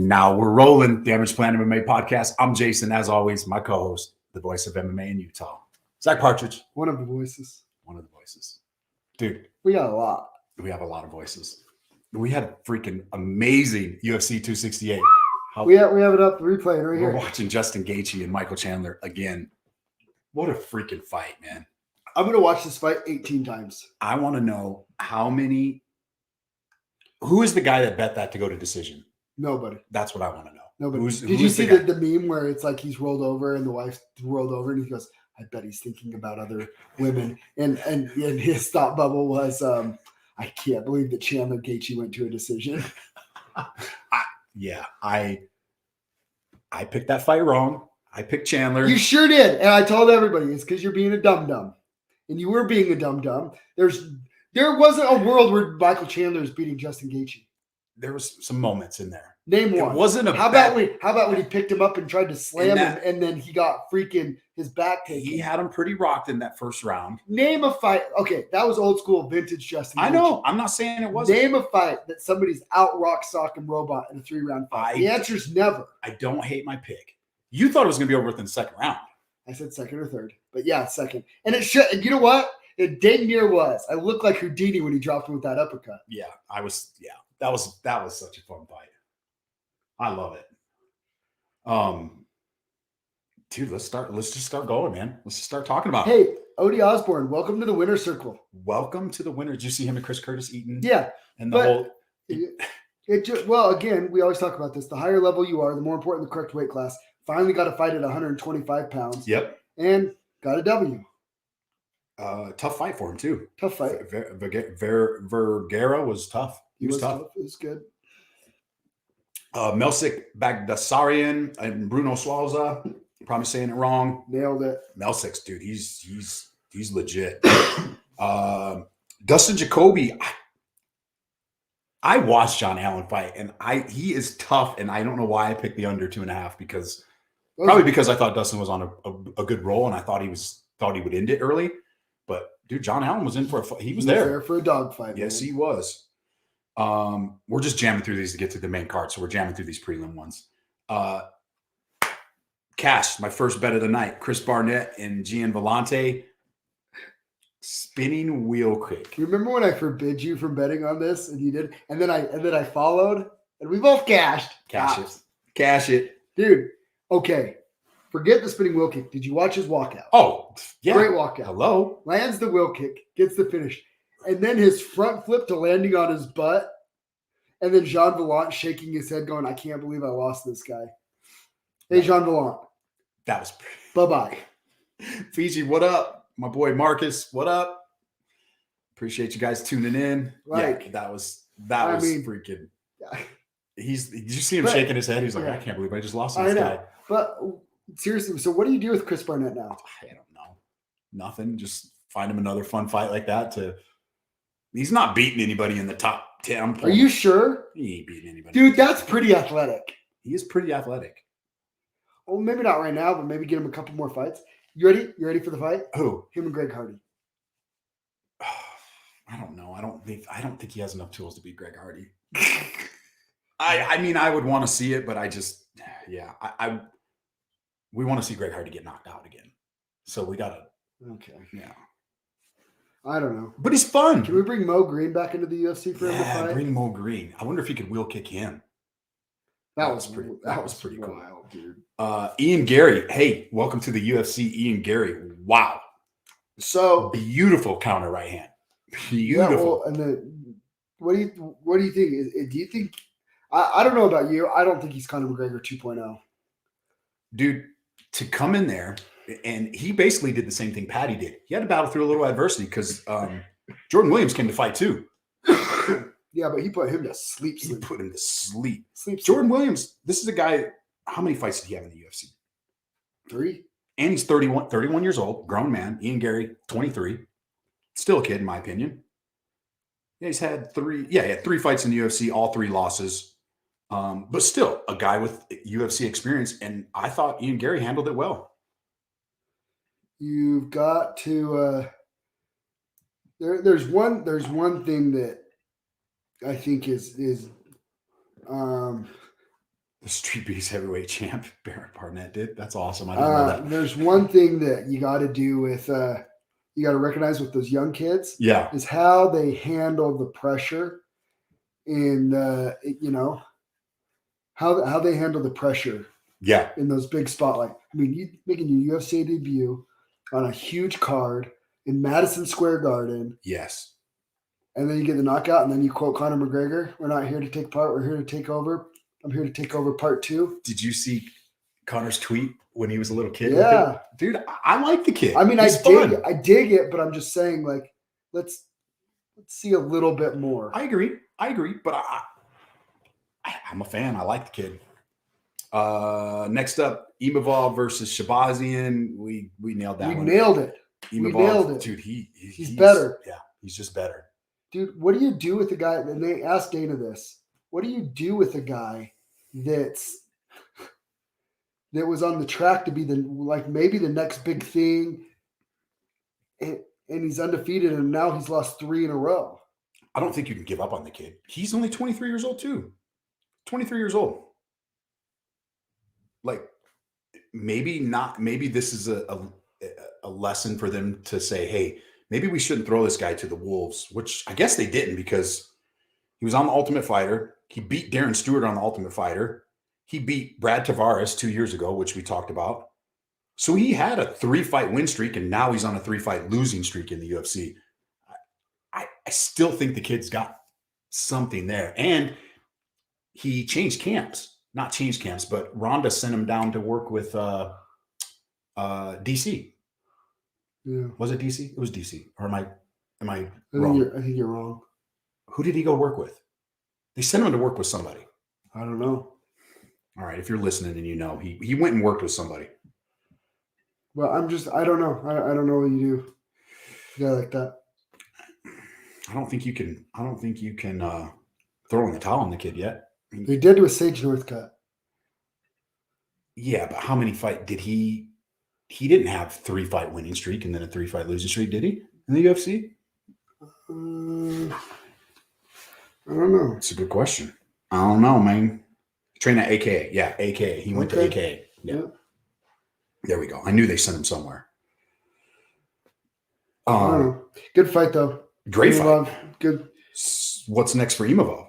Now we're rolling. Damage Plan MMA podcast. I'm Jason, as always, my co-host, the voice of MMA in Utah. Zack Partridge. One of the voices. One of the voices. Dude. We got a lot. We have a lot of voices. We had a freaking amazing UFC 268. We have it up, replaying right here. We're watching Justin Gaethje and Michael Chandler again. What a freaking fight, man. I'm going to watch this fight 18 times. I want to know who is the guy that bet that to go to decision? Nobody. That's what I want to know. Nobody. Did you see the meme where it's like he's rolled over and the wife rolled over and he goes, I bet he's thinking about other women. And his thought bubble was, I can't believe that Chandler Gaethje went to a decision. I picked that fight wrong. I picked Chandler. You sure did. And I told everybody it's because you're being a dum-dum. And you were being a dum-dum. There wasn't a world where Michael Chandler is beating Justin Gaethje. There was some moments in there. Name one. It wasn't a How about when he picked him up and tried to slam him and then he got freaking his back taken? He had him pretty rocked in that first round. Name a fight. Okay, that was old school vintage Justin Gaethje. I know. I'm not saying it wasn't. Name a fight that somebody's out rock sock and robot in a 3-round fight. The answer's never. I don't hate my pick. You thought it was going to be over within the second round. I said second or third, but yeah, second. And it should. You know what? It dang near was. I looked like Houdini when he dropped him with that uppercut. Yeah, I was. Yeah, that was such a fun fight. I love it. Dude, let's just start going, man. Let's just start talking about it. Hey, Odie Osborne, welcome to the winner's circle. Welcome to the winner. Did you see him and Chris Curtis eating? Yeah. And the whole. Well, again, we always talk about this. The higher level you are, the more important the correct weight class. Finally got a fight at 125 pounds. Yep. And got a W. Tough fight for him, too. Tough fight. Vergara was tough. He was tough. It was good. Melsik Bagdasaryan and Bruno Souza. Probably saying it wrong. Nailed it. Melsik's, dude, he's legit. Dustin Jacoby. I watched John Allen fight, and he is tough, and I don't know why I picked the under 2.5 because I thought Dustin was on a good roll, and I thought he would end it early. But dude, John Allen was in for a fight. He was there for a dogfight. Yes, he was. We're just jamming through these to get to the main card, so we're jamming through these prelim ones. Cash, my first bet of the night. Chris Barnett and Gian Vellante. Spinning wheel kick. You remember when I forbid you from betting on this, and you did, and then I followed, and we both cashed. Cash it, dude. Okay, forget the spinning wheel kick. Did you watch his walkout? Oh, yeah, great walkout. Hello, lands the wheel kick, gets the finish, and then his front flip to landing on his butt, and then Jean Vellante shaking his head, going, "I can't believe I lost this guy." Hey, Jean Vellante. That was bye-bye. Fiji, what up? My boy Marcus, what up? Appreciate you guys tuning in. Like, yeah, that was freaking. Did you see him shaking his head? He's like, I can't believe I just lost this guy. But seriously, so what do you do with Chris Barnett now? I don't know. Nothing. Just find him another fun fight like that. He's not beating anybody in the top 10. Are you sure? He ain't beating anybody. Dude, that's pretty athletic. He is pretty athletic. Well, maybe not right now, but maybe get him a couple more fights. You ready? You ready for the fight? Who? Him and Greg Hardy. I don't know. I don't think he has enough tools to beat Greg Hardy. I mean, I would want to see it, but we want to see Greg Hardy get knocked out again. So we gotta. Okay. Yeah. I don't know. But he's fun. Can we bring Mo Green back into the UFC for him to fight? Bring Mo Green. I wonder if he could wheel kick him. That was pretty cool. Wild, dude. Ian Gary. Hey, welcome to the UFC, Ian Gary. Wow. So beautiful counter right hand. Beautiful. Yeah, well, and then what do you think? Do you think I don't know about you. I don't think he's Conor McGregor 2.0. Dude, to come in there, and he basically did the same thing Patty did. He had to battle through a little adversity because Jordan Williams came to fight too. Yeah, but he put him to sleep. He put him to sleep. Jordan Williams, this is a guy, how many fights did he have in the UFC? 3. And he's 31 years old, grown man. Ian Gary, 23. Still a kid, in my opinion. Yeah, he had 3 fights in the UFC, all 3 losses. But still, a guy with UFC experience. And I thought Ian Gary handled it well. You've got to there's one thing that I think is The Street Beast heavyweight champ, Baron Barnett did. That's awesome. I didn't know that. There's one thing that you got to do with, you got to recognize with those young kids. Yeah. Is how they handle the pressure in, how they handle the pressure. Yeah. In those big spotlight. I mean, you making your UFC debut on a huge card in Madison Square Garden. Yes. And then you get the knockout, and then you quote Conor McGregor, "We're not here to take part. We're here to take over. I'm here to take over part 2." Did you see Conor's tweet when he was a little kid? Yeah. Dude, I like the kid. I mean, I dig it, but I'm just saying, like, let's see a little bit more. I agree. But I'm a fan. I like the kid. Next up, Imavov versus Shabazian. We nailed that one. Nailed it. Imavov, we nailed it. Dude, he's better. Yeah, he's just better. Dude, what do you do with a guy? And they asked Dana this. What do you do with a guy that was on the track to be maybe the next big thing, and he's undefeated, and now he's lost 3 in a row? I don't think you can give up on the kid. He's only 23 years old too. 23 years old. Like, maybe not. Maybe this is a lesson for them to say, hey, maybe we shouldn't throw this guy to the wolves, which I guess they didn't, because he was on the Ultimate Fighter. He beat Darren Stewart on the Ultimate Fighter. He beat Brad Tavares 2 years ago, which we talked about. So he had a 3-fight win streak, and now he's on a 3-fight losing streak in the UFC. I still think the kid's got something there. And he changed camps. Not changed camps, but Ronda sent him down to work with DC. Yeah. Was it DC? It was DC. Or am I wrong? I think you're wrong. Who did he go work with? They sent him to work with somebody. I don't know. All right, if you're listening and you know, he went and worked with somebody. Well, I don't know. I don't know what you do. A guy like that. I don't think you can throw in the towel on the kid yet. They did with Sage Northcutt. Yeah, but how many fight did he didn't have 3-fight winning streak and then a 3-fight losing streak, did he? In the UFC? I don't know. It's a good question. I don't know, man. Train at AKA. Yeah, AKA. He went to AKA. Yeah. There we go. I knew they sent him somewhere. I don't know. Good fight, though. Great Imavov, fight. Good. What's next for Imavov?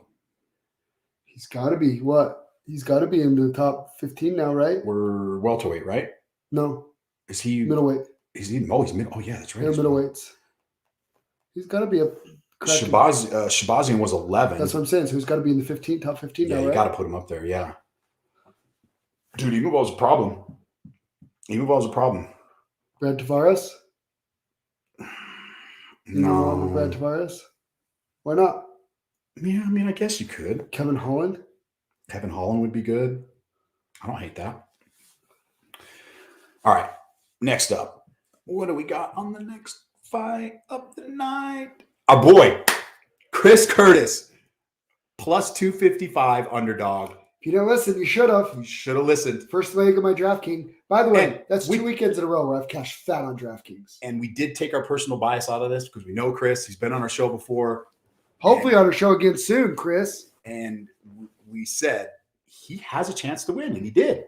He's got to be what? He's got to be in the top 15 now, right? We're welterweight, right? No. Is he middleweight? He's middle. Oh yeah, that's right. They're middleweights. He's got to be a. Shabazian was 11. That's what I'm saying. So he's got to be in the top 15 now, right? Yeah, you got to put him up there. Yeah. Dude, Imavov's a problem. Brad Tavares? No. Brad Tavares? Why not? Yeah, I mean, I guess you could. Kevin Holland? Kevin Holland would be good. I don't hate that. All right. Next up. What do we got on the next fight of the night? Our boy, Chris Curtis, plus 255 underdog. If you didn't listen, you should have. You should have listened. First leg of my DraftKings. By the way, that's 2 weekends in a row where I've cashed fat on DraftKings. And we did take our personal bias out of this because we know Chris. He's been on our show before. Hopefully on our show again soon, Chris. And we said he has a chance to win, and he did.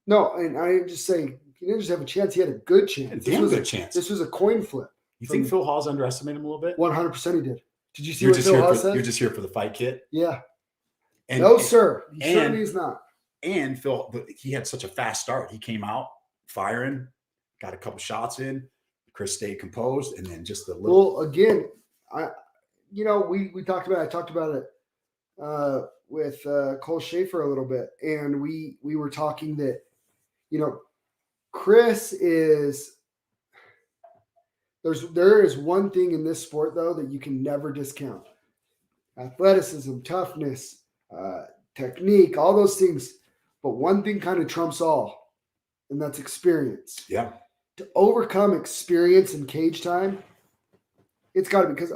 No, and I am just saying, he didn't just have a chance. He had a good chance. Damn good chance. This was a coin flip. You think Phil Hawes underestimated him a little bit? 100% he did. Did you see what Phil Hawes said? You're just here for the fight kit? Yeah. No, sir. Certainly he's not. And Phil, he had such a fast start. He came out firing, got a couple shots in. Chris stayed composed, and then just a little. Well, again, we talked about it. I talked about it with Cole Schaefer a little bit, and we were talking that, Chris is. There is one thing in this sport, though, that you can never discount. Athleticism, toughness, technique, all those things. But one thing kind of trumps all, and that's experience. Yeah. To overcome experience in cage time, it's got to be because,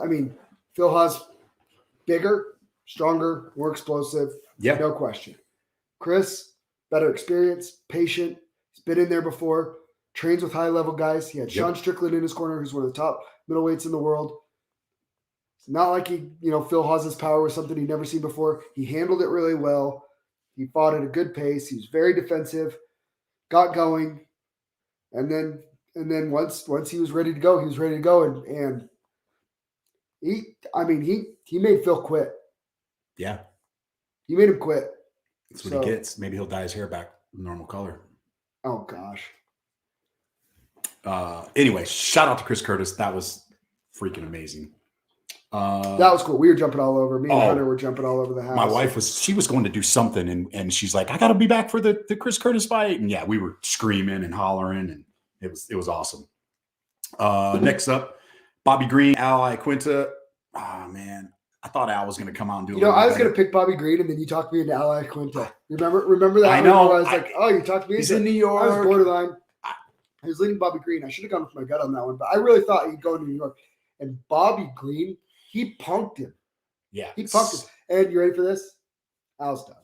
Phil Hawes, bigger, stronger, more explosive. Yeah. No question. Chris, better experience, patient. He's been in there before. Trains with high-level guys. He had Sean Strickland in his corner, who's one of the top middleweights in the world. It's not like Phil Hawes' power was something he'd never seen before. He handled it really well. He fought at a good pace. He was very defensive, got going, and then once he was ready to go, he was ready to go, and he made Phil quit. Yeah, he made him quit. That's what he gets. Maybe he'll dye his hair back normal color. Oh gosh. Anyway, shout out to Chris Curtis. That was freaking amazing. That was cool. We were jumping all over. Me and Hunter were jumping all over the house. My wife was going to do something, and she's like, I got to be back for the Chris Curtis fight. And yeah, we were screaming and hollering, and it was awesome. Next up, Bobby Green, Al Iaquinta. Oh man, I thought Al was going to come out and do. I was going to pick Bobby Green, and then you talked me into Al Iaquinta. Remember that? I know. I was like, oh, you talked me into. He's in New York. I was borderline. I was leaning Bobby Green. I should have gone with my gut on that one, but I really thought he'd go to New York. And Bobby Green, he punked him. Yeah, he punked him. And you ready for this? Al's done.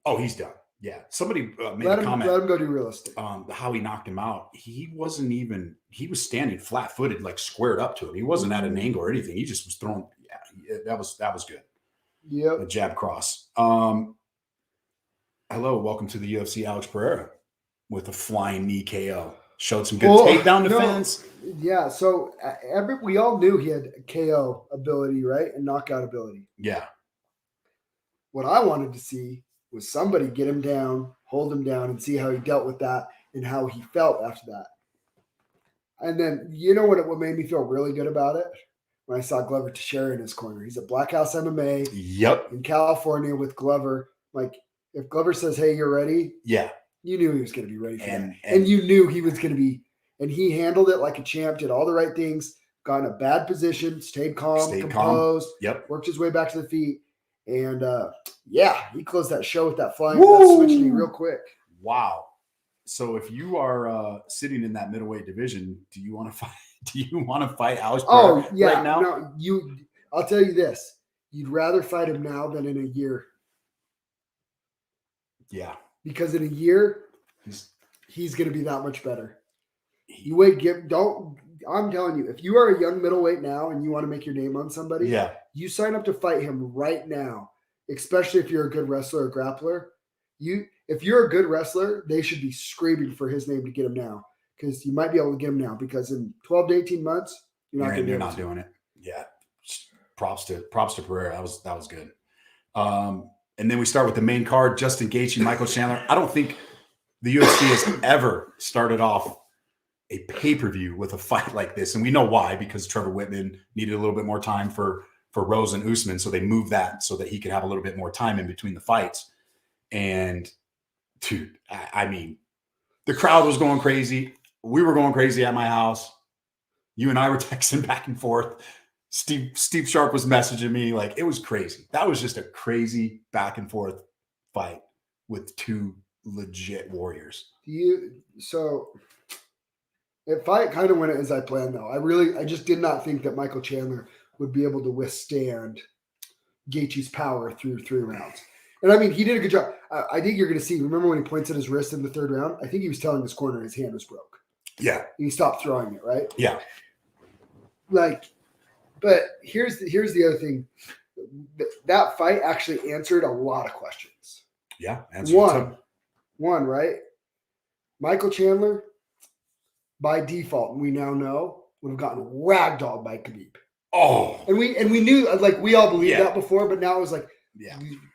Oh, he's done. Yeah, somebody made a comment. Let him go do realistic. How he knocked him out. He wasn't even. He was standing flat-footed, like squared up to him. He wasn't at an angle or anything. He just was throwing. Yeah, that was good. Yep. A jab cross. Hello, welcome to the UFC. Alex Pereira with a flying knee KO. Showed some good takedown defense. Yeah, so we all knew he had KO ability, right, and knockout ability. Yeah. What I wanted to see was somebody get him down, hold him down, and see how he dealt with that and how he felt after that. And then, you know what made me feel really good about it? When I saw Glover Teixeira in his corner. He's at Black House MMA. Yep. In California with Glover. Like, if Glover says, hey, you're ready. Yeah. You knew he was going to be ready for that. And you knew he was going to be. And he handled it like a champ, did all the right things, got in a bad position, stayed calm, composed, worked his way back to the feet. And, he closed that show with that flying switch knee real quick. Wow. So if you are sitting in that middleweight division, do you want to fight? Do you want to fight Alex Pereira right now? No, I'll tell you this. You'd rather fight him now than in a year. Yeah. Because in a year, he's going to be that much better. I'm telling you, if you are a young middleweight now and you want to make your name on somebody, you sign up to fight him right now, especially if you're a good wrestler or grappler. If you're a good wrestler, they should be screaming for his name to get him now, because you might be able to get him now, because in 12 to 18 months, you're not doing it. Yeah. Props to Pereira. That was good. And then we start with the main card, Justin Gaethje, Michael Chandler. I don't think the UFC has ever started off a pay-per-view with a fight like this. And we know why, because Trevor Whitman needed a little bit more time for Rose and Usman. So they moved that so that he could have a little bit more time in between the fights. And dude, I mean, the crowd was going crazy. We were going crazy at my house. You and I were texting back and forth. Steve Sharp was messaging me. Like, it was crazy. That was just a crazy back and forth fight with two legit warriors. The fight kind of went as I planned, though. I just did not think that Michael Chandler would be able to withstand Gaethje's power through 3 rounds. And I mean, he did a good job. I think you're going to see. Remember when he points at his wrist in the 3rd round? I think he was telling his corner his hand was broke. Yeah. And he stopped throwing it, right? Yeah. But here's the other thing. That fight actually answered a lot of questions. Yeah. One, right? Michael Chandler, by default, we now know, would have gotten ragdolled by Khabib. Oh. And we knew, like, we all believed that before, but now it was like,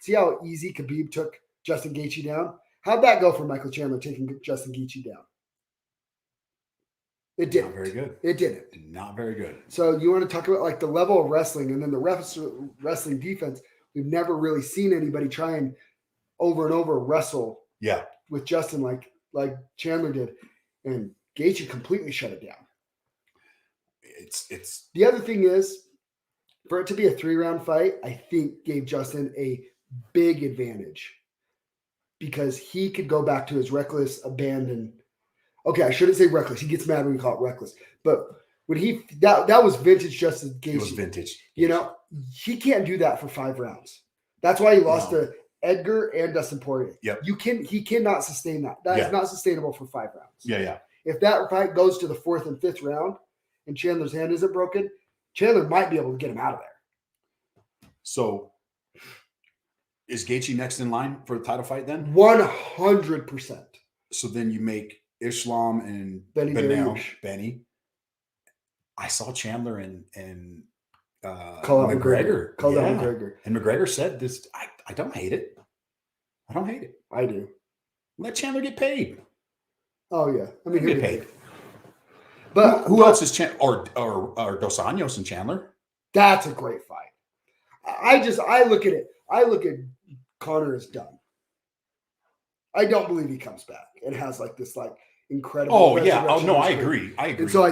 see how easy Khabib took Justin Gaethje down? How'd that go for Michael Chandler taking Justin Gaethje down? It didn't. Not very good. It didn't. Not very good. So you want to talk about like the level of wrestling and then the wrestling defense. We've never really seen anybody try and over wrestle with Justin like Chandler did. And Gaethje completely shut it down. It's the other thing is, for it to be a 3-round fight, I think gave Justin a big advantage, because he could go back to his reckless abandon. Okay, I shouldn't say reckless. He gets mad when we call it reckless. But when that was vintage Justin Gaethje. It was vintage. You know, he can't do that for 5 rounds. That's why he lost to Edgar and Dustin Poirier. Yep. He cannot sustain that. That is not sustainable for 5 rounds. Yeah. If that fight goes to the 4th and 5th round and Chandler's hand isn't broken, Chandler might be able to get him out of there. So Is Gaethje next in line for a title fight then? 100%. So then you make Islam and Benny Benny. I saw Chandler and Call out McGregor. Call out McGregor. And McGregor said this. I don't hate it. I don't hate it. I do. Let Chandler get paid. Oh yeah, I mean he'll get paid. But who else is Chandler or Dos Anjos and Chandler? That's a great fight. I look at it. I look at Conor as done. I don't believe he comes back and has like this like incredible. Oh yeah. Oh no, I agree. And so I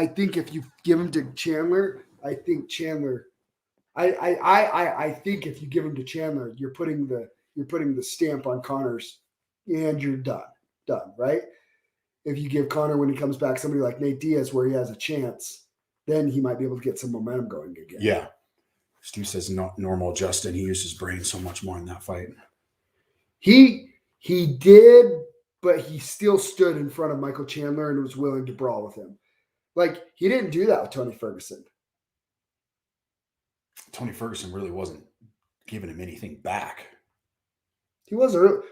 think if you give him to Chandler, I think Chandler. I think if you give him to Chandler, you're putting the stamp on Conor's, and you're done, right? If you give Conor when he comes back somebody like Nate Diaz where he has a chance, then he might be able to get some momentum going again. Yeah. Steve says not normal Justin. He used his brain so much more in that fight. He did, but he still stood in front of Michael Chandler and was willing to brawl with him. Like, he didn't do that with Tony Ferguson. Tony Ferguson really wasn't giving him anything back. He wasn't.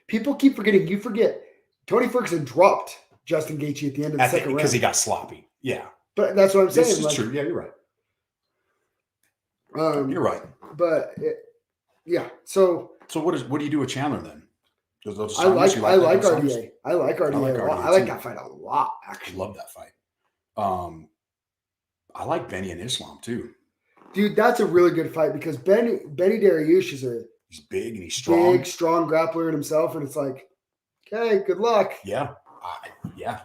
People keep forgetting. You forget. Tony Ferguson dropped Justin Gaethje at the end of the second round. Because he got sloppy. Yeah. But that's what I'm saying. This is true. Yeah, you're right. You're right. But, yeah. So what do you do with Chandler then? I like RDA. I like RDA. I like that fight a lot, actually. I love that fight. I like Benny and Islam, too. Dude, that's a really good fight because Benny Dariush he's big and he's strong. Big, strong grappler in himself, and it's like, okay, good luck. Yeah.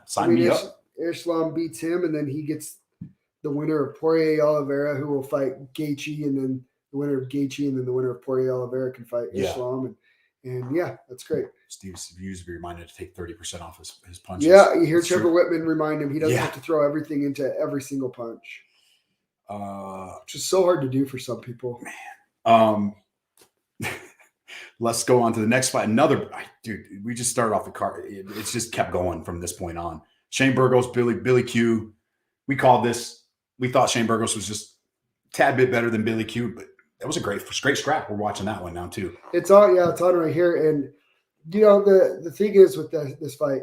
Sign me up. Islam beats him, and then he gets the winner of Poirier Oliveira, who will fight Gaethje, and then the winner of Gaethje, and then the winner of Poirier Oliveira can fight Islam. And yeah, that's great. Steve used to be reminded to take 30% off his punches. Yeah, you hear Trevor Whitman remind him he doesn't have to throw everything into every single punch. Which is so hard to do for some people. Man. Let's go on to the next fight. Dude, we just started off the card. It's just kept going from this point on. Shane Burgos, Billy Q. We called this. We thought Shane Burgos was just a tad bit better than Billy Q, but that was a great scrap. We're watching that one now too. It's on right here. And the thing is with this fight,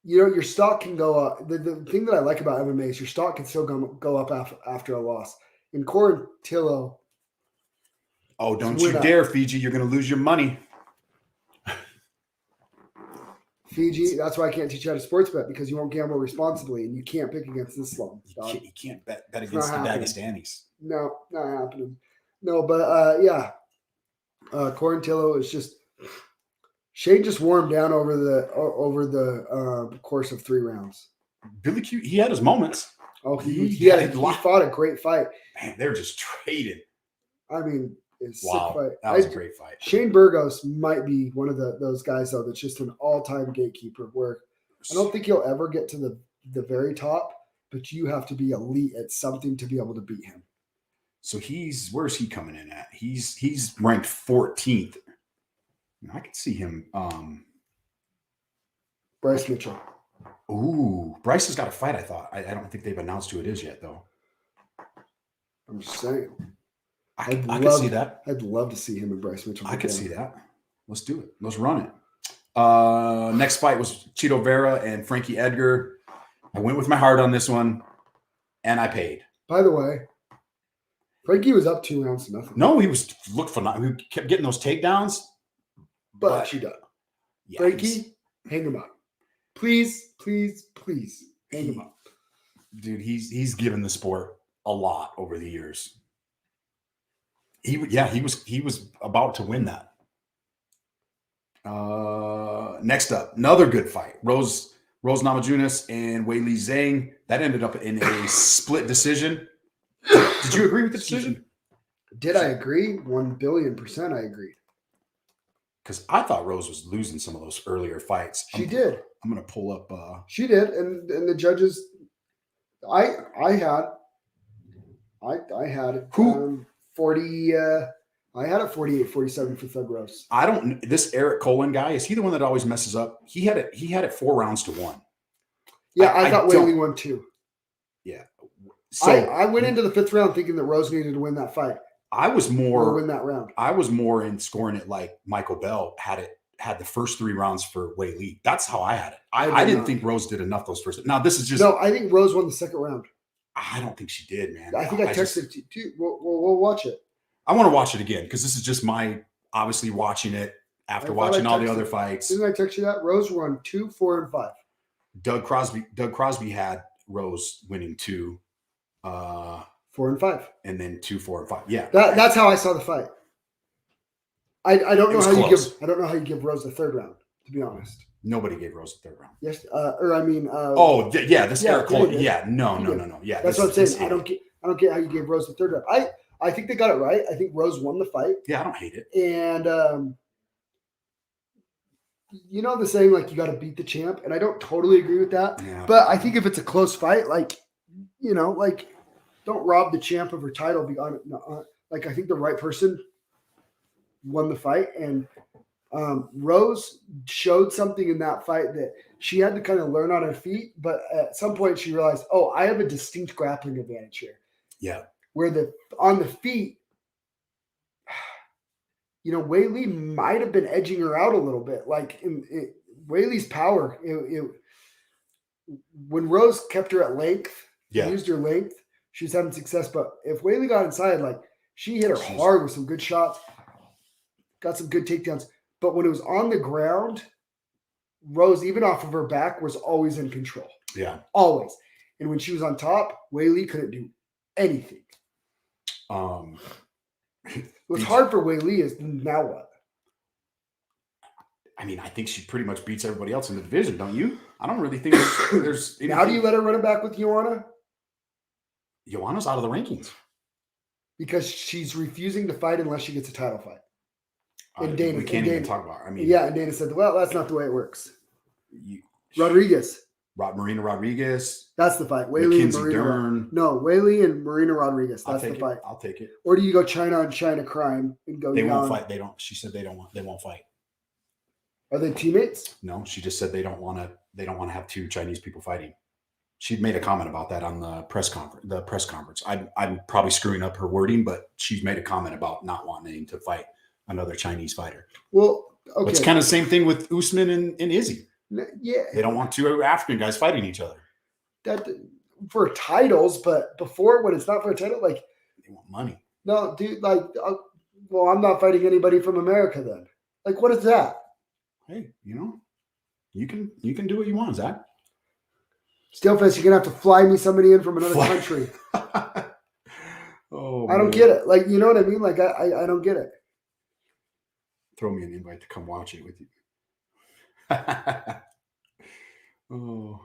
your stock can go up. The thing that I like about MMA is your stock can still go up after a loss. In Quarantillo. Oh, don't you dare, Fiji. You're going to lose your money. Fiji, that's why I can't teach you how to sports bet, because you won't gamble responsibly and you can't pick against Islam. You can't bet against the Dagestanis. No, not happening. No, but yeah. Quarantillo is just Shane just wore him down over the course of 3 rounds. Billy Q, he had his moments. Oh, he fought a great fight. Man, they're just trading. I mean, it's wow, sick fight. That was a great fight. Shane Burgos might be one of those guys though that's just an all-time gatekeeper. Where I don't think he'll ever get to the very top, but you have to be elite at something to be able to beat him. So where's he coming in at? He's ranked 14th. I could see him. Bryce Mitchell. Ooh, Bryce has got a fight. I thought. I don't think they've announced who it is yet, though. I'm just saying. I could see that. I'd love to see him and Bryce Mitchell. I could see that. Let's do it. Let's run it. Next fight was Cheeto Vera and Frankie Edgar. I went with my heart on this one, and I paid. By the way, Frankie was up 2 rounds to nothing. No, he looked phenomenal. He kept getting those takedowns. But she done. Yeah, Frankie, hang him up. Please, please, please hang him up. Dude, he's given the sport a lot over the years. He was about to win that. Next up, another good fight. Rose Namajunas and Weili Zhang. That ended up in a split decision. Did you agree with the decision? Did I agree? 1,000,000,000% I agreed. Because I thought Rose was losing some of those earlier fights. She did. I'm going to pull up. She did, and the judges. I had who 40. I had it 48-47 for Thug Rose. I don't. This Eric Cohen guy, is he the one that always messes up? He had it 4 rounds to 1. Yeah, I thought Weili won 2. Yeah. So I went into the 5th round thinking that Rose needed to win that fight. I was or more win that round. I was more in scoring it like Michael Bell had the first 3 rounds for Wei Li. That's how I had it. I didn't think Rose did enough those first. Now this is just no. I think Rose won the second round. I don't think she did, man. I think I texted you too. We'll watch it. I want to watch it again because this is just my obviously watching it after watching all the other fights. Didn't I text you that? Rose won 2, 4, and 5. Doug Crosby had Rose winning 2, 4 and 5, and then 2, 4, and 5. Yeah, that's how I saw the fight. I don't know how close. I don't know how you give Rose the third round. To be honest, nobody gave Rose the third round. Yes, or I mean, this Eric Cole. Yeah, no. Yeah, that's what I'm saying. I don't get how you gave Rose the third round. I think they got it right. I think Rose won the fight. Yeah, I don't hate it. And you know the saying, like, you got to beat the champ, and I don't totally agree with that. Yeah. But I think if it's a close fight, like, you know, like, don't rob the champ of her title. Like, I think the right person won the fight, and Rose showed something in that fight that she had to kind of learn on her feet. But at some point, she realized, oh, I have a distinct grappling advantage here. Yeah, where on the feet, you know, Wei Li might have been edging her out a little bit. Like Wei Li's power, when Rose kept her at length, used her length, she was having success. But if Wei Li got inside, like, she hit her hard with some good shots, got some good takedowns. But when it was on the ground, Rose, even off of her back, was always in control. Yeah, always. And when she was on top, Wei Li couldn't do anything. What's hard for Wei Li is now what? I mean, I think she pretty much beats everybody else in the division, don't you? I don't really think there's anything. Now do you let her run it back with Joanna? Joanna's out of the rankings. Because she's refusing to fight unless she gets a title fight. And Dana, we can't even talk about her. I mean, yeah, and Dana said, well, that's not the way it works. Rodriguez. Marina Rodriguez. That's the fight. Wei Li and Marina. Dern. No, Wei Li and Marina Rodriguez. That's the fight. I'll take it. Or do you go China on China crime and go? They won't fight. They don't. She said they won't fight. Are they teammates? No, she just said they don't want to have 2 Chinese people fighting. She'd made a comment about that on the press conference. I'm probably screwing up her wording, but she's made a comment about not wanting to fight another Chinese fighter. Well, okay. It's kind of the same thing with Usman and Izzy. Yeah, they don't want 2 African guys fighting each other. That for titles, but before, when it's not for a title, like, they want money. No, dude, like, well, I'm not fighting anybody from America then. Like, what is that? Hey, you know, you can do what you want, Zach. Steelfest, you're gonna have to fly me somebody in from another country. Oh, I don't get it. Like, you know what I mean? Like, I don't get it. Throw me an invite to come watch it with you. Oh,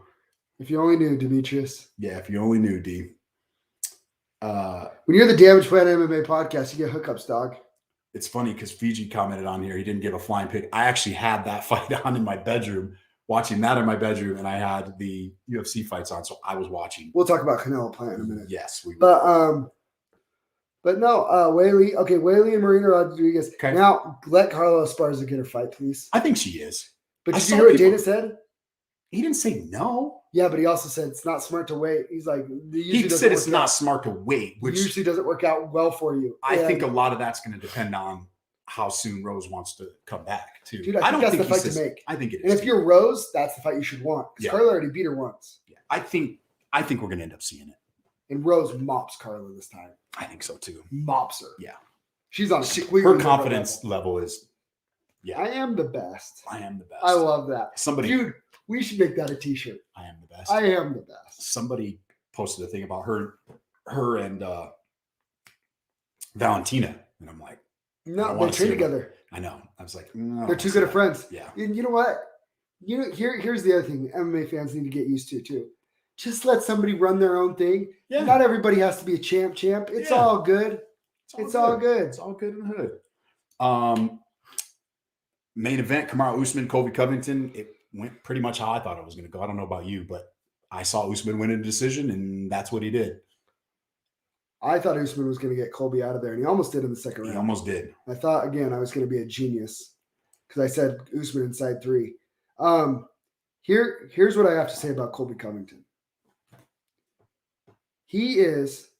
if you only knew, Demetrius. Yeah, if you only knew, D. When you're the Damage Plan MMA podcast, you get hookups, dog. It's funny because Fiji commented on here. He didn't give a flying pick. I actually had that fight on in my bedroom, watching that in my bedroom, and I had the UFC fights on, so I was watching. We'll talk about Canelo and Plant in a minute. Yes, we will. But no, Wei Li. Okay, Wei Li and Marina Rodriguez. Okay. Now let Carla Esparza get her fight, please. I think she is. But did you hear what Dana said? He didn't say no. Yeah, but he also said it's not smart to wait. He's like, he said it's not smart to wait, which usually doesn't work out well for you. I think a lot of that's going to depend on how soon Rose wants to come back too. Dude, I think that's the fight to make. I think it is. And if you're Rose, that's the fight you should want. Because Carla already beat her once. Yeah, I think we're going to end up seeing it. And Rose mops Carla this time. I think so too. Mops her. Yeah, she's on her confidence level is. Yeah, I am the best. I am the best. I love that. Dude, we should make that a t-shirt. I am the best. I am the best. Somebody posted a thing about her and Valentina, and I'm like, no, they train together. I know. I was like, no, they're too good of friends. Yeah. And you know what? Here's the other thing MMA fans need to get used to too. Just let somebody run their own thing. Yeah. Not everybody has to be a champ. It's all good. It's all good. It's all good in the hood. Main event, Kamaru Usman, Colby Covington. It went pretty much how I thought it was going to go. I don't know about you, but I saw Usman win a decision, and that's what he did. I thought Usman was going to get Colby out of there, and he almost did in the second round. He almost did. I thought, again, I was going to be a genius because I said Usman inside 3. Here's what I have to say about Colby Covington. He is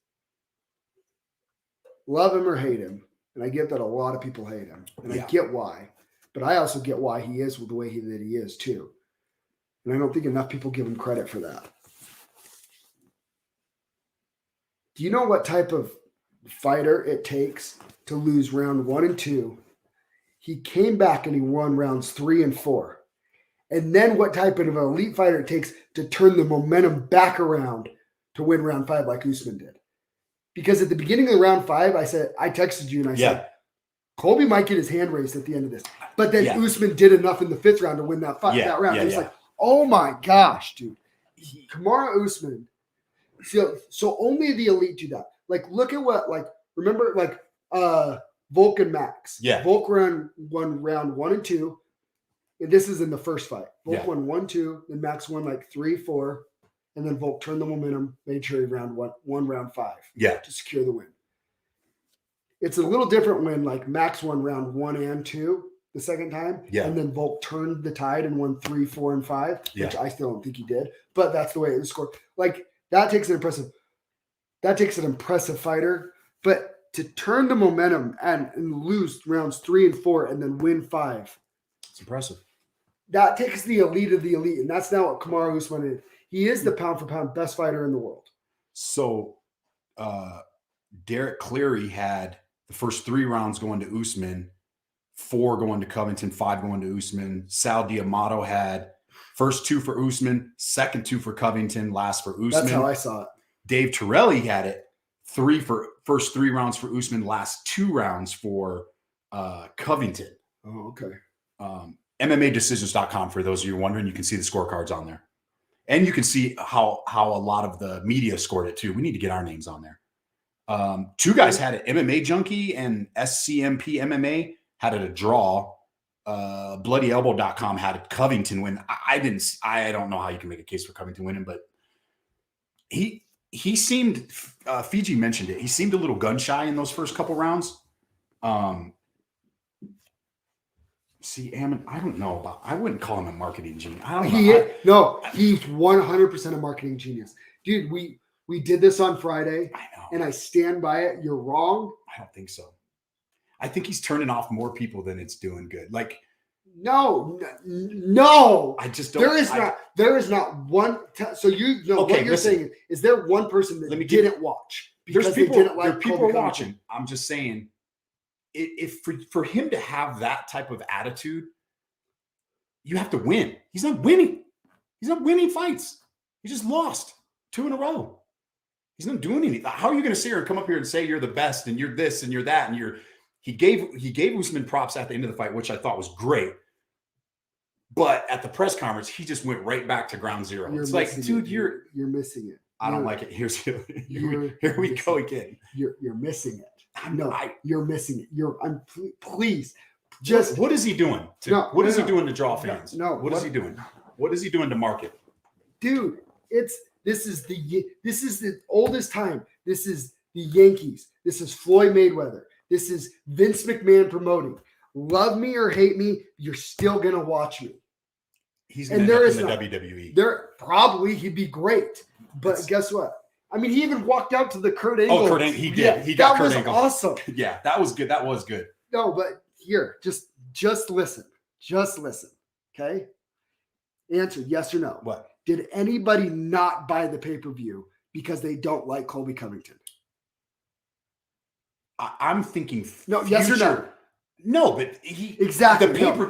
love him or hate him, and I get that a lot of people hate him, and I get why, but I also get why he is the way that he is too. And I don't think enough people give him credit for that. Do you know what type of fighter it takes to lose round 1 and 2? He came back and he won rounds 3 and 4. And then what type of an elite fighter it takes to turn the momentum back around to win round 5 like Usman did. Because at the beginning of round 5, I texted you and I said, Colby might get his hand raised at the end of this. But then Usman did enough in the 5th round to win that round. It's like, oh my gosh, dude. Kamaru Usman. So only the elite do that. Like, look at what, like, remember, like, Volk and Max. Yeah. Volk won round 1 and 2. And this is in the first fight. Volk won 1-2, then Max won like 3-4. And then Volk turned the momentum, made sure he won round 5 to secure the win. It's a little different when like Max won round 1 and 2 the second time. Yeah. And then Volk turned the tide and won 3, 4, and 5, which I still don't think he did. But that's the way it was scored. Like that takes an impressive fighter. But to turn the momentum and lose rounds 3 and 4 and then win 5. It's impressive. That takes the elite of the elite. And that's not what Kamaru Usman is. He is the pound for pound best fighter in the world. So Derek Cleary had the first 3 rounds going to Usman, 4 going to Covington, 5 going to Usman. Sal D'Amato had first 2 for Usman, second 2 for Covington, last for Usman. That's how I saw it. Dave Torelli had it first 3 rounds for Usman, last 2 rounds for Covington. Oh, okay. MMAdecisions.com, for those of you wondering, you can see the scorecards on there. And you can see how a lot of the media scored it too. We need to get our names on there. 2 guys had it. MMA Junkie and SCMP MMA had it a draw. BloodyElbow.com had Covington win. I don't know how you can make a case for Covington winning, but he seemed, Fiji mentioned it, he seemed a little gun shy in those first couple rounds. See, Ammon, I don't know about. I wouldn't call him a marketing genius. He's 100% a marketing genius, dude. We did this on Friday. I know, and I stand by it. You're wrong. I don't think so. I think he's turning off more people than it's doing good. Like, no. I just don't. There is not one. So you know what you're saying is there one person that didn't watch because there's people, they didn't like people watching. I'm just saying. If for him to have that type of attitude, you have to win. He's not winning. He's not winning fights. He just lost 2 in a row. He's not doing anything. How are you going to sit here and come up here and say you're the best and you're this and you're that and he gave Usman props at the end of the fight, which I thought was great. But at the press conference, he just went right back to ground zero. It's like, dude, you're missing it. I don't like it. Here we go again. You're missing it. You're missing it. Please, just what is he doing? What is he doing to draw fans? What is he doing? What is he doing to market? Dude, this is the oldest time. This is the Yankees. This is Floyd Mayweather. This is Vince McMahon promoting. Love me or hate me, you're still gonna watch me. He's gonna end up in the WWE. He'd be great, but guess what? I mean, he even walked out to the Kurt Angle. Oh, Kurt Angle, he did. Yeah, he got Kurt Angle. That was awesome. Yeah, that was good. That was good. No, but here, just listen. Just listen. Okay? Answer yes or no. What? Did anybody not buy the pay-per-view because they don't like Colby Covington? I'm thinking yes or no? No, but exactly. The paper.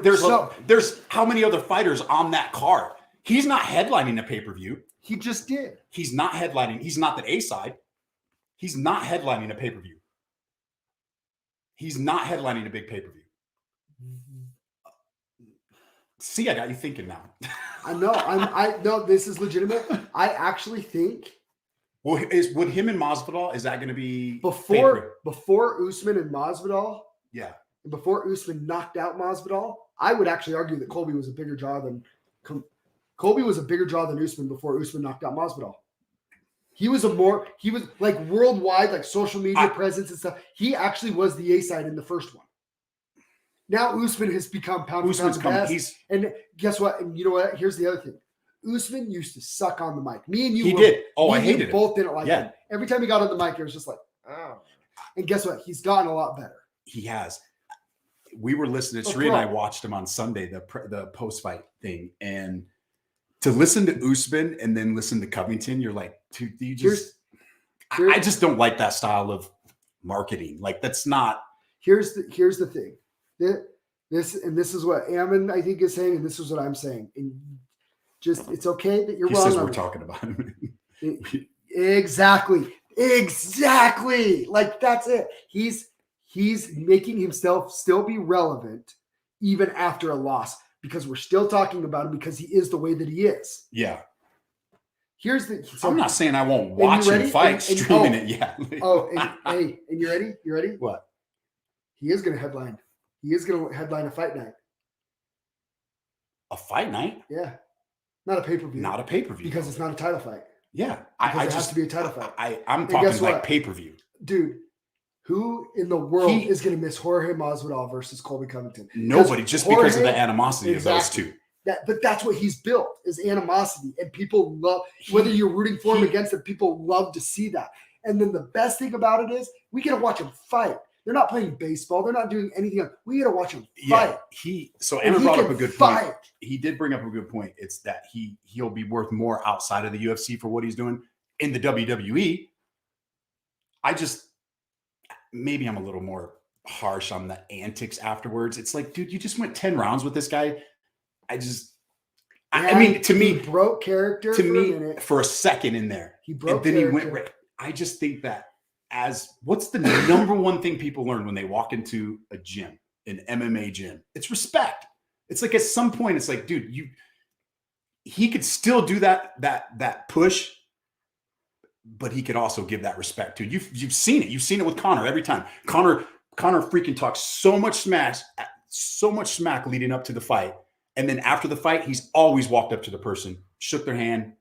There's how many other fighters on that card? He's not headlining a pay-per-view. He just did. He's not headlining. He's not the A side. He's not headlining a pay-per-view. He's not headlining a big pay-per-view. See, I got you thinking now. I know. This is legitimate. I actually think. Well, would him and Masvidal, is that going to be before Usman and Masvidal? Yeah. And before Usman knocked out Masvidal, I would actually argue that Colby was a bigger draw than Usman before Usman knocked out Masvidal. He was like worldwide, like social media presence and stuff. He actually was the A side in the first one. Now Usman has become pound for pound best. And guess what? And you know what? Here's the other thing. Usman used to suck on the mic. Me and you. He did. Oh, I hated it. Both didn't like him. Every time he got on the mic, it was just like, oh. And guess what? He's gotten a lot better. He has. We were listening. Sheree and I watched him on Sunday, the post fight thing, and to listen to Usman and then listen to Covington, you're like, dude, I just don't like that style of marketing. Like that's not. Here's the thing. This is what Ammon I think is saying, and this is what I'm saying. And just it's okay that you're he wrong. Says we're talking about him. Exactly. Like that's it. He's making himself still be relevant even after a loss because we're still talking about him because he is the way that he is. Yeah. So I'm not saying I won't watch him fight, streaming it. Yeah. And you ready? You ready? What? He is going to headline. He is going to headline a fight night. A fight night? Yeah. Not a pay-per-view. Not a pay-per-view. Because it's not a title fight. Yeah. It has to be a title fight. I'm talking like pay-per-view. Dude, who in the world is going to miss Jorge Masvidal versus Colby Covington? Nobody, just because of the animosity of those two. But that's what he's built is animosity. And people love, whether you're rooting for him against him, people love to see that. And then the best thing about it is we get to watch him fight. They're not playing baseball. They're not doing anything else. We got to watch him fight. So Anna brought up a good point. He did bring up a good point. It's that he'll be worth more outside of the UFC for what he's doing in the WWE. Maybe I'm a little more harsh on the antics afterwards. It's like, dude, you just went 10 rounds with this guy. I mean, to me, he broke character for a second in there. He broke and then character. He went. I just think that what's the number one thing people learn when they walk into a gym, an MMA gym? It's respect. It's like at some point, it's like, dude, he could still do that push, but he could also give that respect to you. You've seen it. You've seen it with Conor every time. Conor freaking talks so much smack leading up to the fight. And then after the fight, he's always walked up to the person, shook their hand,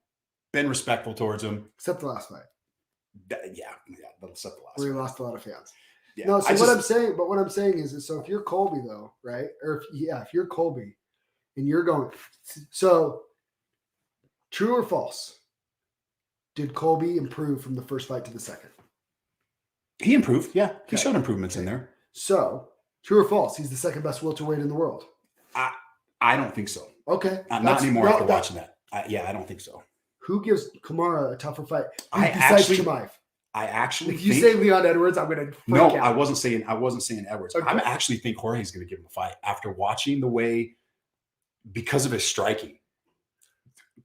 been respectful towards them. Except the last fight. Except the last where he lost a lot of fans. Yeah, no, so what I'm saying is so if you're Colby though, right? Or if you're Colby and you're going, so true or false? Did Colby improve from the first fight to the second? He improved. Yeah. He showed improvements in there. So true or false? He's the second best welterweight in the world. I don't think so. Okay. Not anymore after watching that. I don't think so. Who gives Kamara a tougher fight? I actually think if you say Leon Edwards, I'm going to freak out. I wasn't saying Edwards. Okay. I actually think Jorge's going to give him a fight after watching the way, because of his striking.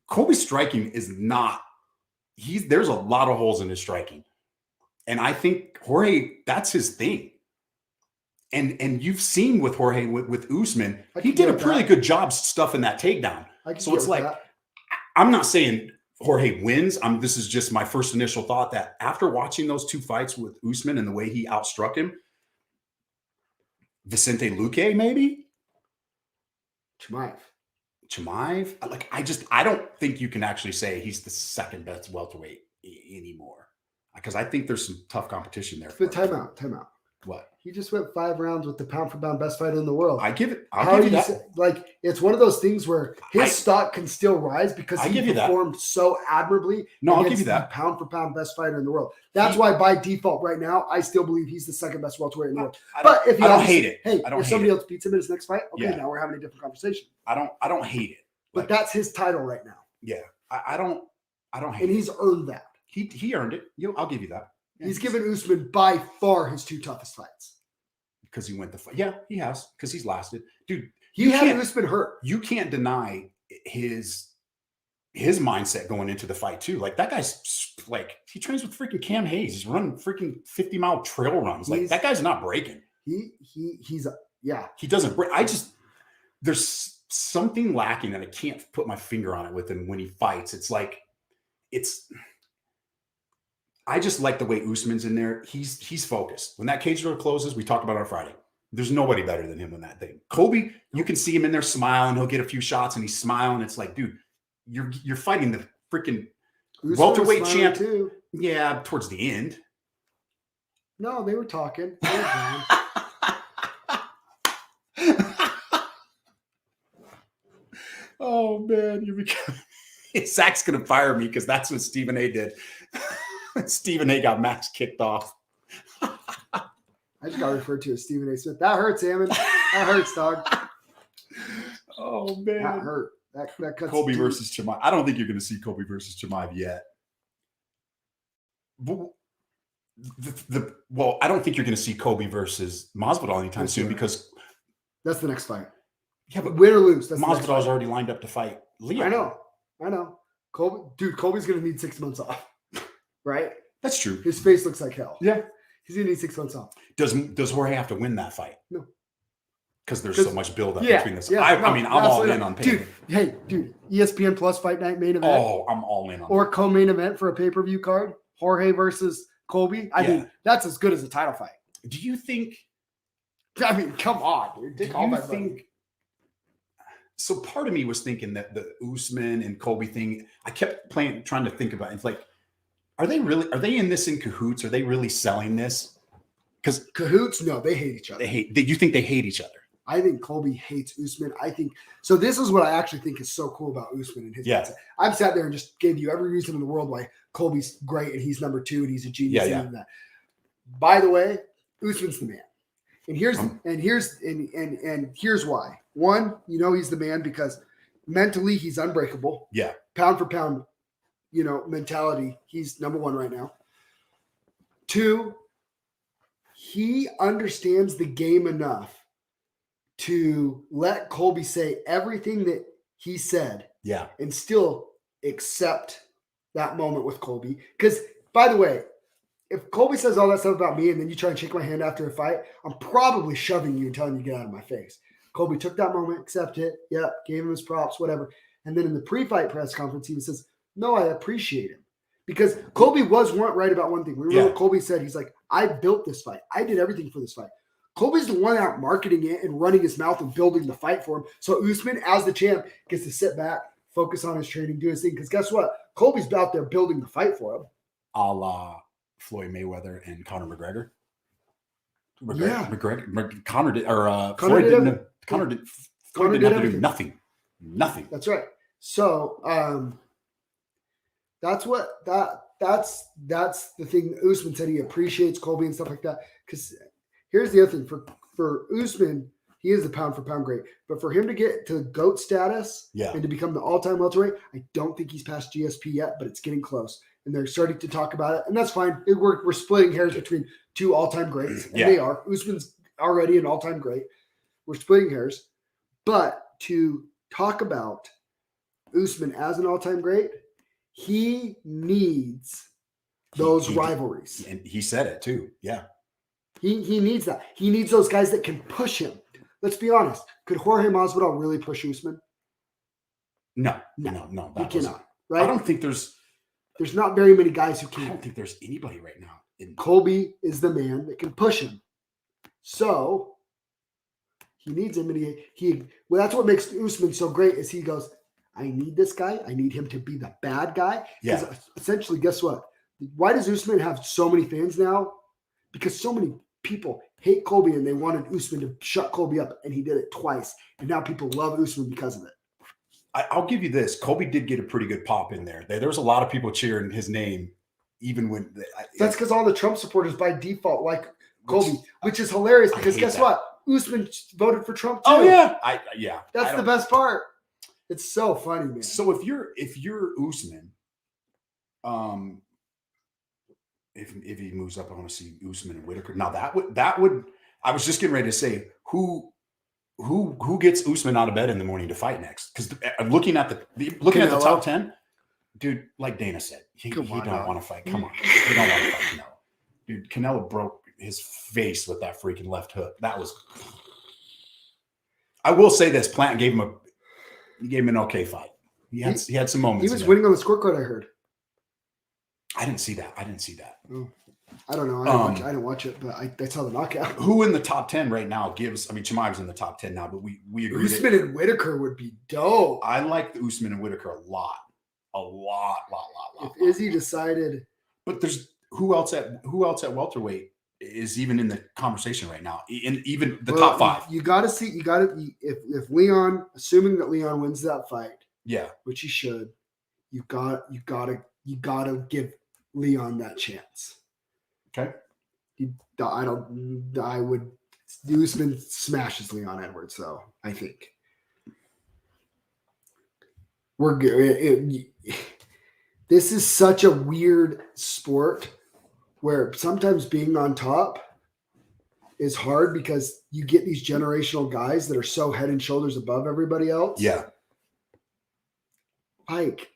Colby's striking is not. There's a lot of holes in his striking, and I think Jorge, that's his thing. And you've seen with Jorge with Usman, he did a pretty good job stuffing that takedown. So it's like, I'm not saying Jorge wins. This is just my first initial thought that after watching those two fights with Usman and the way he outstruck him, Vicente Luque maybe, Chimaev. Like I don't think you can actually say he's the second best welterweight anymore, because I think there's some tough competition there. But time out. What? He just went 5 rounds with the pound for pound best fighter in the world. I'll give you that. Like, it's one of those things where his stock can still rise because he performed so admirably. No, I'll give you that. Pound for pound best fighter in the world. That's why by default right now, I still believe he's the second best welterweight in the world. But if you don't hate it. Hey, if somebody else beats him in his next fight, okay, now we're having a different conversation. I don't hate it. But that's his title right now. Yeah. I don't hate it. And he's earned that. He earned it. I'll give you that. Yeah, he's given Usman by far his 2 toughest fights. Because he went the fight. Yeah, he has. Because he's lasted. Dude, he had Usman hurt. You can't deny his mindset going into the fight too. Like that guy's like, he trains with freaking Cam Hayes. He's running freaking 50-mile trail runs. Like that guy's not breaking. He doesn't break. There's something lacking that I can't put my finger on it with him when he fights. It's like, I just like the way Usman's in there. He's focused. When that cage door closes, we talked about it on Friday. There's nobody better than him in that thing. Colby, you can see him in there smiling. He'll get a few shots and he's smiling. It's like, dude, you're fighting the freaking welterweight champ too. Yeah, towards the end. No, they were talking. Oh man, Zach's gonna fire me because that's what Stephen A did. Stephen A got Max kicked off. I just got referred to as Stephen A. Smith. That hurts, Hammond. That hurts, dog. Oh man, that hurt. That cuts Colby deep. versus Chimaev. I don't think you're going to see Colby versus Chimaev yet. But well, I don't think you're going to see Colby versus Masvidal anytime soon because that's the next fight. Yeah, but win or lose, that's Masvidal's already lined up to fight Leon. I know. Colby's going to need 6 months off, right? That's true. His face looks like hell. Yeah, he's going to need 6 months off. Does Jorge have to win that fight? No. Because there's so much buildup between this. I mean, I'm all in on pay. Dude, ESPN Plus Fight Night main event. Oh, I'm all in on or co-main event for a pay-per-view card. Jorge versus Colby. I mean, that's as good as a title fight. Do you think? I mean, come on, dude. So part of me was thinking that the Usman and Colby thing, I kept trying to think about it. It's like, are they in this in cahoots? Are they really selling this? Because cahoots, no, they hate each other. You think they hate each other? I think Colby hates Usman. I think so. This is what I actually think is so cool about Usman and his mindset. I've sat there and just gave you every reason in the world why Colby's great and he's number 2 and he's a genius. And that. By the way, Usman's the man. And here's why. One, he's the man because mentally he's unbreakable. Yeah. Pound for pound, mentality, he's number 1 right now. 2, he understands the game enough to let Colby say everything that he said. Yeah. And still accept that moment with Colby. Because, by the way, if Colby says all that stuff about me and then you try and shake my hand after a fight, I'm probably shoving you and telling you to get out of my face. Colby took that moment, accepted it. Yeah, gave him his props, whatever. And then in the pre-fight press conference, he says, no, I appreciate him. Because Colby weren't right about one thing. Remember what Colby said? He's like, I built this fight. I did everything for this fight. Colby's the one out marketing it and running his mouth and building the fight for him. So Usman, as the champ, gets to sit back, focus on his training, do his thing. Because guess what? Colby's out there building the fight for him. A la Floyd Mayweather and Conor McGregor. Conor didn't do nothing. Nothing. That's right. So that's the thing. Usman said he appreciates Colby and stuff like that. Because here's the other thing for Usman, he is the pound for pound great. But for him to get to GOAT status and to become the all-time welterweight, I don't think he's past GSP yet, but it's getting close. And they're starting to talk about it, and that's fine. We're splitting hairs between 2 all-time greats, and they are. Usman's already an all-time great. We're splitting hairs. But to talk about Usman as an all-time great, he needs those rivalries. And he said it too. Yeah. He needs that. He needs those guys that can push him. Let's be honest. Could Jorge Masvidal really push Usman? No. He cannot. Right? I don't think there's not very many guys who can. I don't think there's anybody right now. Colby is the man that can push him. So he needs him, and that's what makes Usman so great. Is he goes, I need this guy. I need him to be the bad guy. Yeah. Essentially, guess what? Why does Usman have so many fans now? Because so many people hate Colby and they wanted Usman to shut Colby up, and he did it twice. And now people love Usman because of it. I'll give you this. Colby did get a pretty good pop in there. There was a lot of people cheering his name, even when that's because all the Trump supporters by default like Colby, which is hilarious because guess what? Usman voted for Trump too. Oh yeah, That's the best part. It's so funny, man. So if you're Usman, if he moves up, I want to see Usman and Whitaker. Now that would I was just getting ready to say who gets Usman out of bed in the morning to fight next? Because looking at the top 10, dude, like Dana said, he don't want to fight. Come on, he don't want to fight Canelo. Dude, Canelo broke his face with that freaking left hook. That was. I will say this: Plant gave him an okay fight. He had some moments. He was winning on the scorecard. I heard. I didn't see that. Oh. I don't know. I didn't watch it, but I saw the knockout. Who in the top 10 right now gives? I mean, Chimaev's in the top 10 now, but we agree. Usman and Whitaker would be dope. I like the Usman and Whitaker a lot. If Izzy decided, but there's who else at welterweight is even in the conversation right now, in even the top 5. You got to see. If Leon, assuming that Leon wins that fight, which he should, you gotta give Leon that chance. Okay. Usman smashes Leon Edwards, though, I think. We're good. This is such a weird sport where sometimes being on top is hard because you get these generational guys that are so head and shoulders above everybody else. Yeah. Like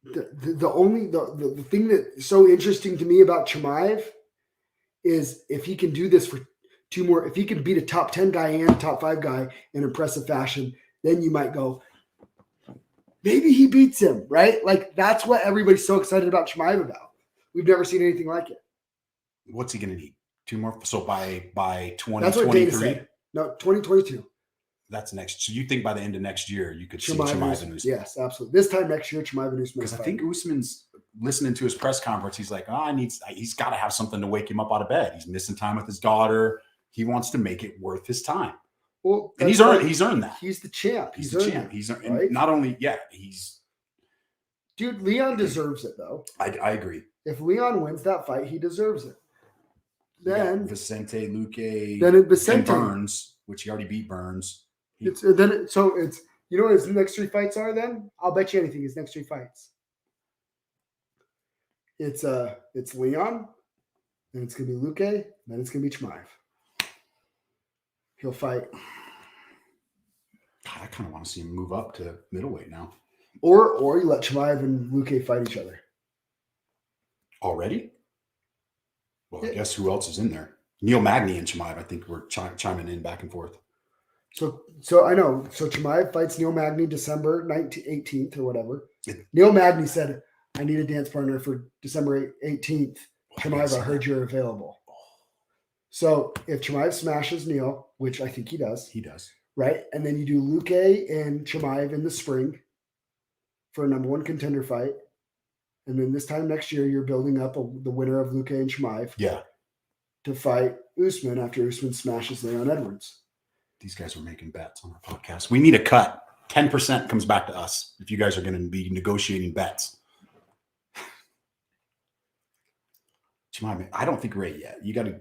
the thing that's so interesting to me about Chimaev is if he can do this for two more, if he can beat a top 10 guy and top 5 guy in impressive fashion, then you might go, maybe he beats him, right? Like that's what everybody's so excited about Chimaev about. We've never seen anything like it. What's he going to need? 2 more. So by 2023, that's what Dana said. No, 2022. That's next. So you think by the end of next year you could see Chimaev and Usman? Yes, absolutely. This time next year, Chimaev and Usman. Because I think Usman's listening to his press conference. He's like, he's got to have something to wake him up out of bed. He's missing time with his daughter. He wants to make it worth his time. Well, and he's earned that. He's the champ. He's the champ. He's right? Not only, dude, Leon deserves it though. I agree. If Leon wins that fight, he deserves it. Then Vicente Luque, and Burns, which he already beat Burns. It's you know what his next 3 fights are then? I'll bet you anything his next 3 fights. It's Leon, then it's gonna be Luque, then it's gonna be Chimaev. He'll fight. God, I kind of want to see him move up to middleweight now. Or you let Chimaev and Luque fight each other. Already? Well, I guess who else is in there? Neil Magny and Chimaev, I think we're chiming in back and forth. So I know. So Chimaev fights Neil Magny December 18th or whatever. Neil Magny said, I need a dance partner for December 18th. Chimaev, I heard you're available. So if Chimaev smashes Neil, which I think he does. He does. Right? And then you do Luque and Chimaev in the spring for a number 1 contender fight. And then this time next year, you're building up the winner of Luque and Chimaev. Yeah. To fight Usman after Usman smashes Leon Edwards. These guys are making bets on our podcast. We need a cut. 10% comes back to us if you guys are going to be negotiating bets. Chimaev, I don't think Ray yet. You got to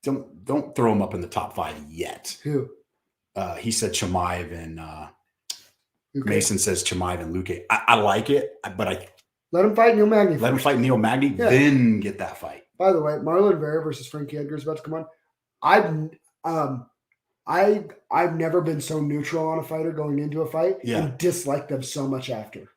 don't throw him up in the top 5 yet. Who? He said Chimaev and Mason says Chimaev and Luque. I like it, but I let him fight Neil Magny. Let him fight Neil Magny, then get that fight. By the way, Marlon Vera versus Frankie Edgar is about to come on. I've never been so neutral on a fighter going into a fight and disliked them so much after.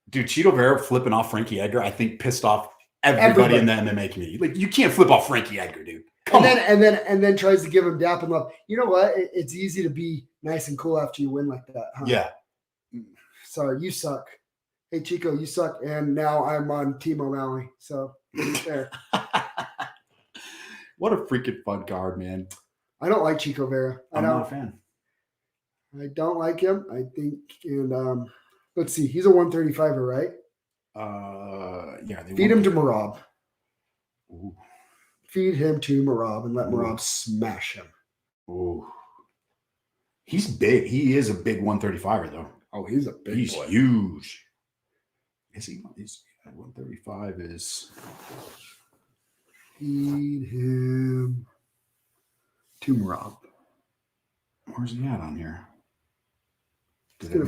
Dude, Cheeto Vera flipping off Frankie Edgar, I think pissed off everybody in the MMA community. Like, you can't flip off Frankie Edgar, dude. And then tries to give him dap and love. You know what? It's easy to be nice and cool after you win like that, huh? Yeah. Sorry, you suck. Hey, Chico, you suck. And now I'm on Team O'Malley. So, there. What a freaking fun card, man. I don't like Chico Vera. I'm not a fan. I don't like him. I think, and let's see, he's a 135er, right? Yeah. Feed him to Merab. Ooh. Feed him to Merab and let Merab smash him. Ooh. He's big. He is a big 135er, though. Oh, he's a big boy. He's huge. Is he? 135 is. Feed him to Merab. Where's he at on here?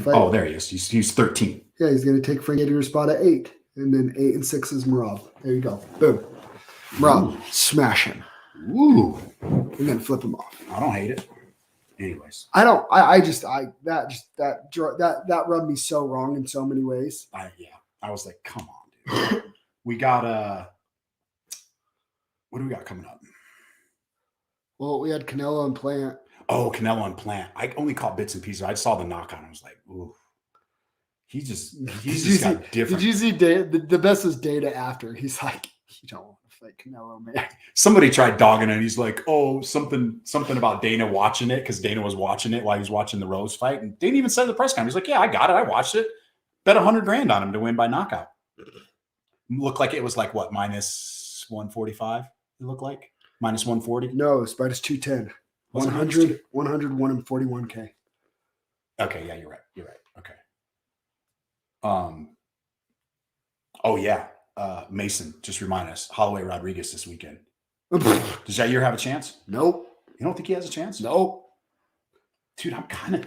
Oh, there he is. He's 13. Yeah, he's going to take Frank Edgar's spot at 8. And then 8 and 6 is Merab. There you go. Boom. Merab, smash him. Ooh. And then flip him off. I don't hate it. Anyways. That rubbed me so wrong in so many ways. I was like, come on, dude. We got what do we got coming up? Well, we had Canelo and Plant. Oh, Canelo and Plant. I only caught bits and pieces. I saw the knockout. I was like, ooh. He's just got different. Did you see the best was Data after? He's like, you don't want to fight Canelo, man. Somebody tried dogging it. He's like, oh, something about Dana watching it because Dana was watching it while he was watching the Rose fight. And Dana even said in the press conference, he's like, yeah, I got it. I watched it. Bet $100,000 on him to win by knockout. Looked like it was like what, minus 145? It looked like minus 140. No, it's minus 210. 100, 141K. Okay, yeah, you're right. Okay. Oh yeah. Mason, just remind us, Holloway Rodriguez this weekend. Does Jair have a chance? Nope. You don't think he has a chance? Nope. Dude, I'm kind of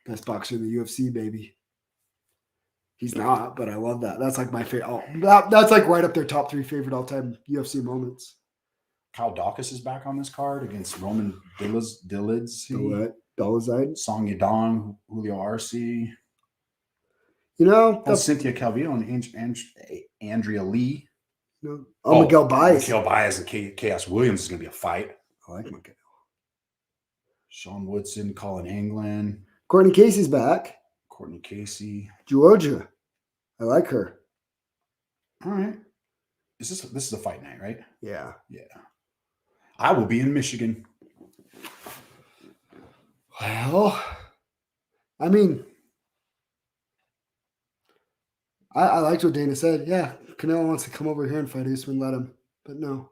best boxer in the UFC, baby. He's not, but I love that. That's like my favorite. Oh, that's like right up there, top 3 favorite all-time UFC moments. Kyle Dawkins is back on this card against Roman Dolidze, Song Yadong, Julio Arce. You know, Cynthia Calvillo and Andrea Lee. Miguel Baez. Miguel Baez and Chaos Williams is going to be a fight. I like Miguel. Sean Woodson, Colin Anglin. Courtney Casey's back. Courtney Casey. Georgia. I like her. All right. This is a fight night, right? Yeah. Yeah. I will be in Michigan. Well, I mean, I liked what Dana said. Yeah, Canelo wants to come over here and fight Usman, let him. But no.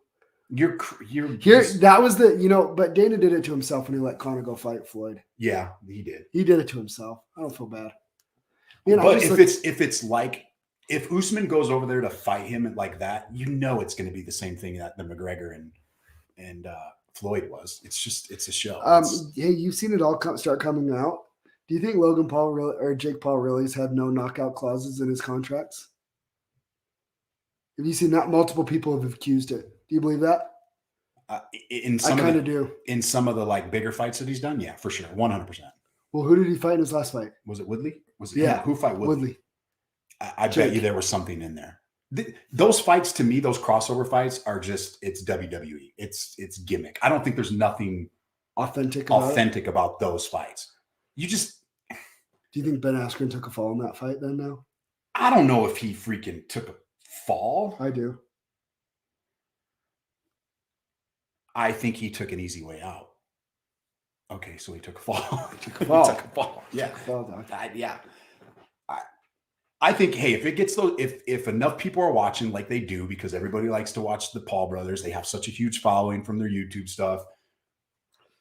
You're here. That was but Dana did it to himself when he let Conor go fight Floyd. Yeah, he did. He did it to himself. I don't feel bad. But if Usman goes over there to fight him like that, it's going to be the same thing that the McGregor and Floyd was. It's a show. Hey, you've seen it all start coming out. Do you think Logan Paul or Jake Paul really's had no knockout clauses in his contracts? Have you seen that? Multiple people have accused it. Do you believe that? I do. In some of the like bigger fights that he's done, yeah, for sure, 100%. Well, who did he fight in his last fight? Was it Woodley? Who fought Woodley? I bet you there was something in there. Those fights, to me, those crossover fights are it's WWE. It's gimmick. I don't think there's nothing authentic about those fights. Do you think Ben Askren took a fall in that fight then now? I don't know if he freaking took a fall. I do. I think he took an easy way out. Okay, so he took a fall. He took a fall. Yeah. Yeah. I think, hey, if it gets those, if enough people are watching like they do, because everybody likes to watch the Paul brothers, they have such a huge following from their YouTube stuff.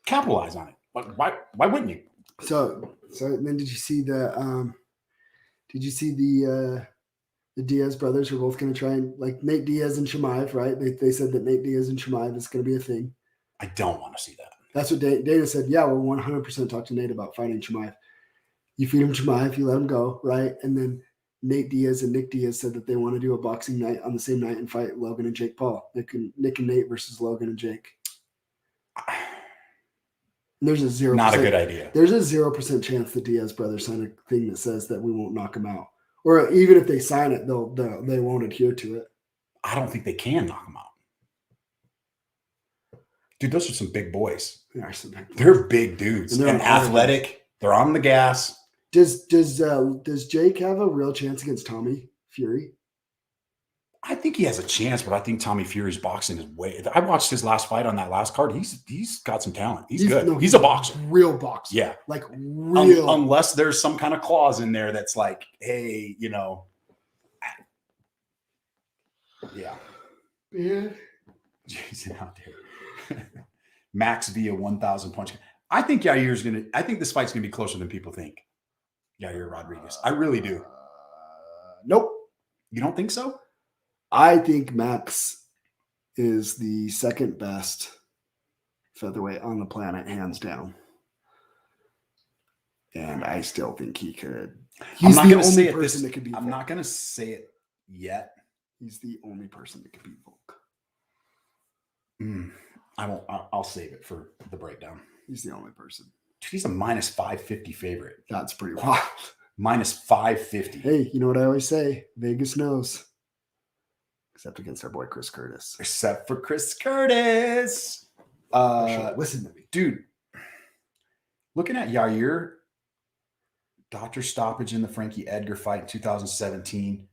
Capitalize on it. Why wouldn't you? So then did you see the Diaz brothers were both going to try and like Nate Diaz and Chimaev, right? They said that Nate Diaz and Chimaev is going to be a thing. I don't want to see that. That's what Dana said. Yeah, we'll 100% talk to Nate about fighting Chimaev. You feed him Chimaev, you let him go, right? And then Nate Diaz and Nick Diaz said that they want to do a boxing night on the same night and fight Logan and Jake Paul. Nick and Nate versus Logan and Jake. And there's a 0%. Not a good idea. There's a 0% chance the Diaz brothers sign a thing that says that we won't knock him out. Or even if they sign it, they won't adhere to it. I don't think they can knock him out. Dude, those are some big boys. They're big dudes and athletic. They're on the gas. Does Jake have a real chance against Tommy Fury? I think he has a chance, but I think Tommy Fury's boxing is way. I watched his last fight on that last card. He's got some talent. He's good. No, he's a boxer. Real boxer. Yeah. Like real. Unless there's some kind of clause in there that's like, hey, yeah. Yeah. Jason out there. Max via 1,000 punch. I think this fight's gonna be closer than people think. Yair Rodriguez. I really do. Nope. You don't think so? I think Max is the second best featherweight on the planet, hands down. And I still think he could. He's the only person that could beat Volk. I'm not going to say it yet. He's the only person that could beat Volk. I won't. I'll save it for the breakdown. He's the only person. Dude, he's a minus 550 favorite. That's pretty wild. Minus 550. Hey, you know what I always say? Vegas knows. Except against our boy Chris Curtis. Except for Chris Curtis. Listen to me. Dude, looking at Yair, doctor stoppage in the Frankie Edgar fight in 2017.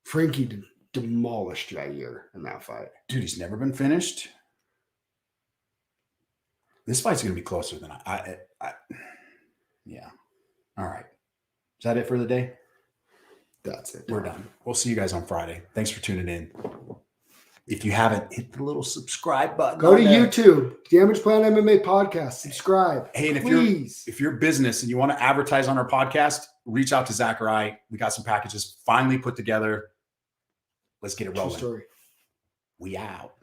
Frankie demolished Yair in that fight. Dude, he's never been finished. This fight's going to be closer than yeah. All right. Is that it for the day? That's it. We're done. We'll see you guys on Friday. Thanks for tuning in. If you haven't, hit the little subscribe button. Go to YouTube, Damage Plan MMA Podcast. Subscribe. Hey, and please. if you're a business and you want to advertise on our podcast, reach out to Zack or I. We got some packages finally put together. Let's get it rolling. True story. We out.